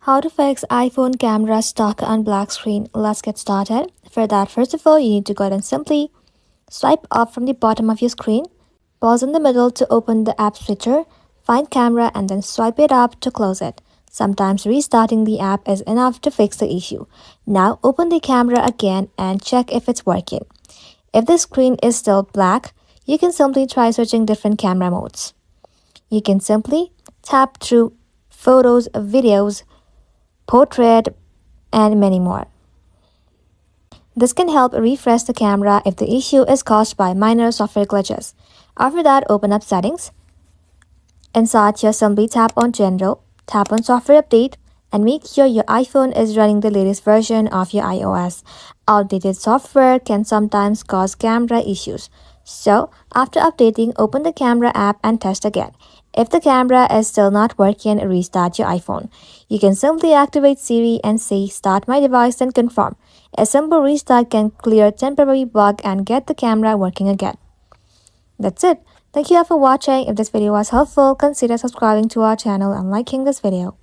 How to fix iPhone camera stuck on black screen. Let's get started. For that, first of all, you need to go ahead and simply swipe up from the bottom of your screen. Pause in the middle to open the app switcher. Find camera and then swipe it up to close it. Sometimes restarting the app is enough to fix the issue. Now open the camera again and check if it's working. If the screen is still black, you can simply try switching different camera modes. You can simply tap through photos, videos, portrait, and many more. This can help refresh the camera if the issue is caused by minor software glitches. After that, open up Settings. Inside here, simply tap on General, tap on Software Update, and make sure your iPhone is running the latest version of your iOS. Outdated software can sometimes cause camera issues. So, after updating, open the camera app and test again. If the camera is still not working, restart your iPhone. You can simply activate Siri and say start my device and confirm. A simple restart can clear temporary bug and get the camera working again. That's it. Thank you all for watching. If this video was helpful, consider subscribing to our channel and liking this video.